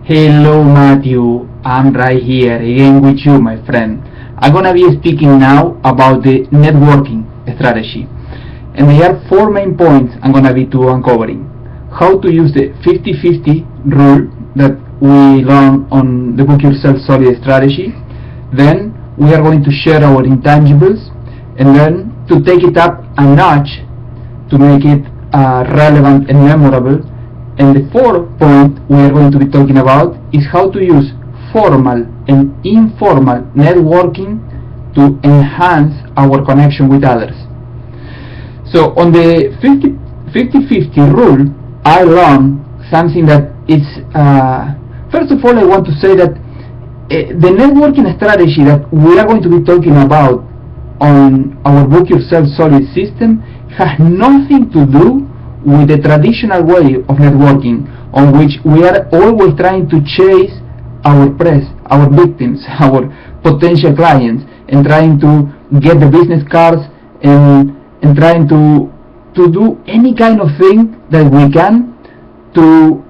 Hello Matthew, I'm right here again with you, my friend. I'm gonna be speaking now about the networking strategy. And there are four main points I'm gonna be uncovering. How to use the 50-50 rule that we learned on the Book Yourself Solid strategy. Then we are going to share our intangibles, and then to take it up a notch to make it relevant and memorable. And the fourth point we are going to be talking about is how to use formal and informal networking to enhance our connection with others. So on the 50-50 rule, I learned something that is, first of all, I want to say that the networking strategy that we are going to be talking about on our Book Yourself Solid system has nothing to do with the traditional way of networking, on which we are always trying to chase our press, our victims, our potential clients, and trying to get the business cards and trying to do any kind of thing that we can to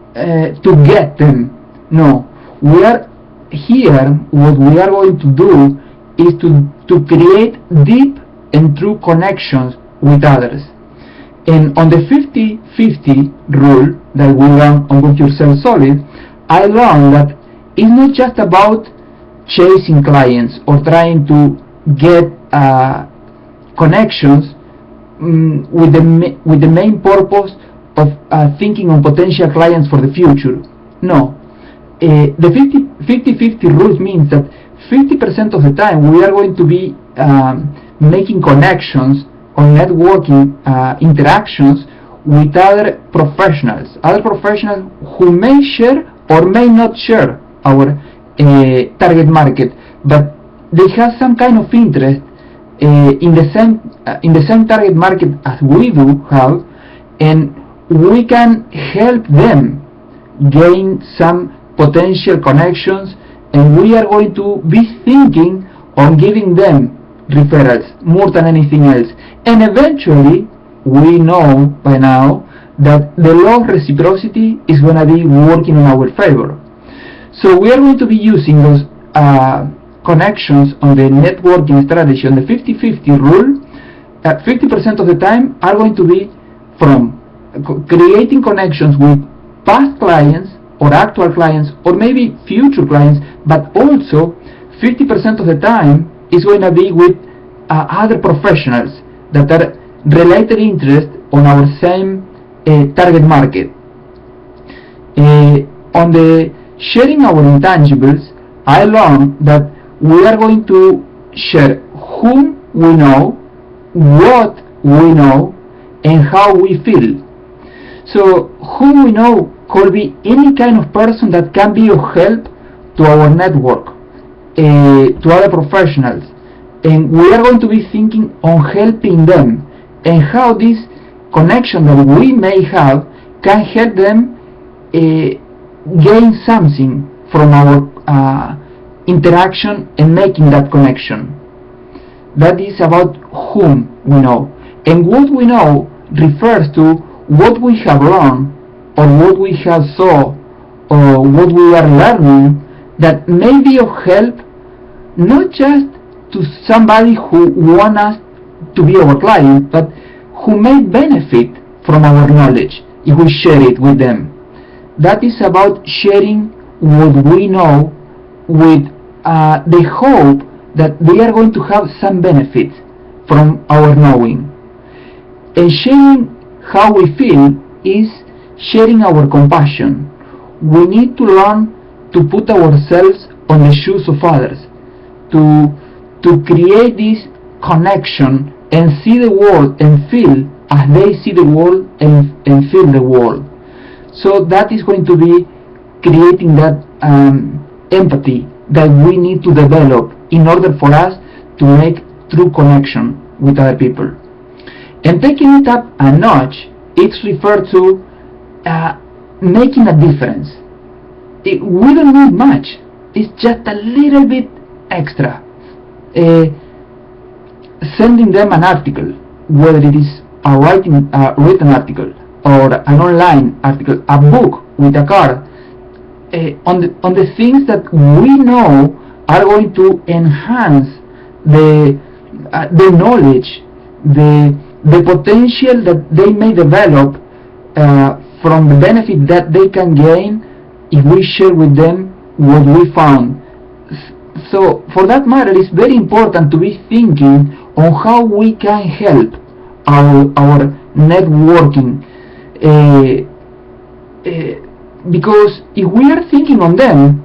get them. No, we are here. What we are going to do is to create deep and true connections with others. And on the 50-50 rule that we learned on Book Yourself Solid, I learned that it's not just about chasing clients or trying to get connections with the main purpose of thinking on potential clients for the future. No, the 50-50 rule means that 50% of the time we are going to be making connections on networking interactions with other professionals who may share or may not share our target market, but they have some kind of interest in the same target market as we do have, and we can help them gain some potential connections, and we are going to be thinking on giving them referrals more than anything else. And eventually we know by now that the law of reciprocity is going to be working in our favor. So we are going to be using those connections on the networking strategy on the 50-50 rule. 50% of the time are going to be from creating connections with past clients or actual clients or maybe future clients, but also 50% of the time is going to be with other professionals that are related interest on our same target market. On the sharing our intangibles, I learned that we are going to share whom we know, what we know, and how we feel. So whom we know could be any kind of person that can be of help to our network, to other professionals, and we are going to be thinking on helping them and how this connection that we may have can help them gain something from our interaction and making that connection. That is about whom we know. And what we know refers to what we have learned or what we have saw or what we are learning that may be of help not just to somebody who wants us to be our client, but who may benefit from our knowledge if we share it with them. That is about sharing what we know with the hope that they are going to have some benefit from our knowing. And sharing how we feel is sharing our compassion. We need to learn to put ourselves on the shoes of others, to create this connection and see the world and feel as they see the world and feel the world. So that is going to be creating that empathy that we need to develop in order for us to make true connection with other people. And taking it up a notch, it's referred to making a difference. We don't need much, it's just a little bit extra. Sending them an article, whether it is a written article or an online article, a book with a card, on the things that we know are going to enhance the knowledge, the potential that they may develop from the benefit that they can gain if we share with them what we found. So for that matter, it's very important to be thinking on how we can help our networking, because if we are thinking on them,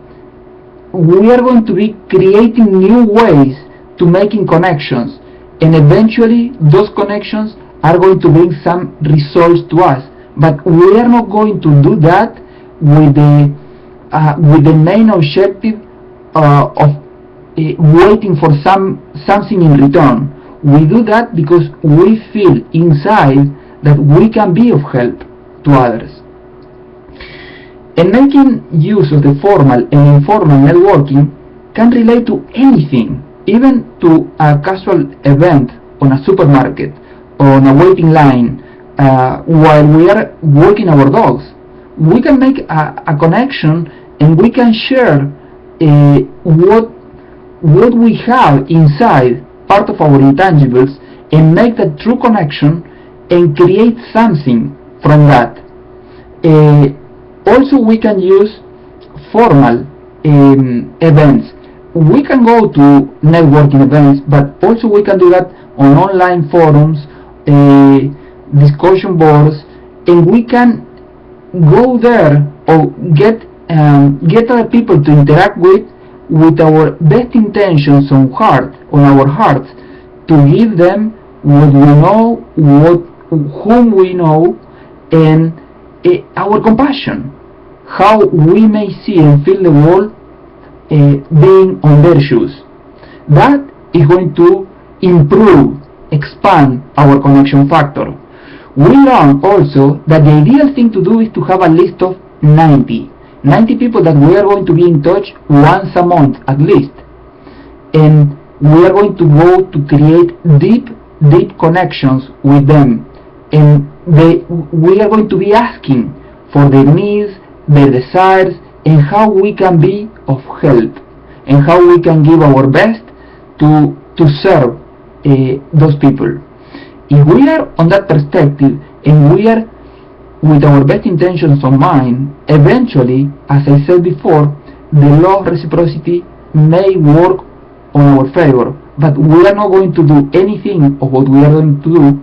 we are going to be creating new ways to making connections, and eventually those connections are going to bring some results to us. But we are not going to do that with the main objective of waiting for something in return. We do that because we feel inside that we can be of help to others. And making use of the formal and informal networking can relate to anything, even to a casual event on a supermarket, on a waiting line, while we are walking our dogs. We can make a connection, and we can share what we have inside, part of our intangibles, and make that true connection and create something from that. Also, we can use formal events. We can go to networking events, but also we can do that on online forums, discussion boards, and we can go there or get other people to interact with our best intentions on our hearts, to give them what we know, whom we know, and our compassion, how we may see and feel the world being on their shoes. That is going to improve, expand our connection factor. We learn also that the ideal thing to do is to have a list of 90 people that we are going to be in touch once a month at least, and we are going to go to create deep connections with them, and we are going to be asking for their needs, their desires, and how we can be of help, and how we can give our best to serve those people. If we are on that perspective, and we are with our best intentions on mind, eventually, as I said before, the law of reciprocity may work on our favor, but we are not going to do anything of what we are going to do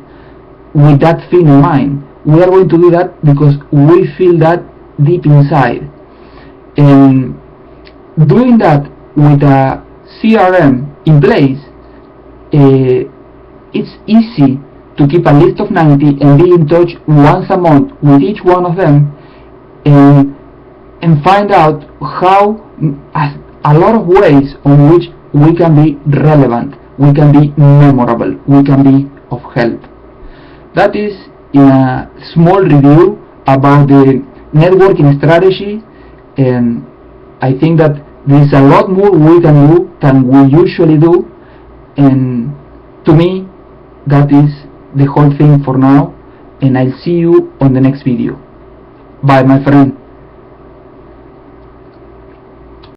with that thing in mind. We are going to do that because we feel that deep inside. And doing that with a CRM in place, it's easy to keep a list of 90 and be in touch once a month with each one of them, and find out how a lot of ways on which we can be relevant, we can be memorable, we can be of help. That is in a small review about the networking strategy, and I think that there is a lot more we can do than we usually do, and to me that is the whole thing for now, and I'll see you on the next video. Bye, my friend.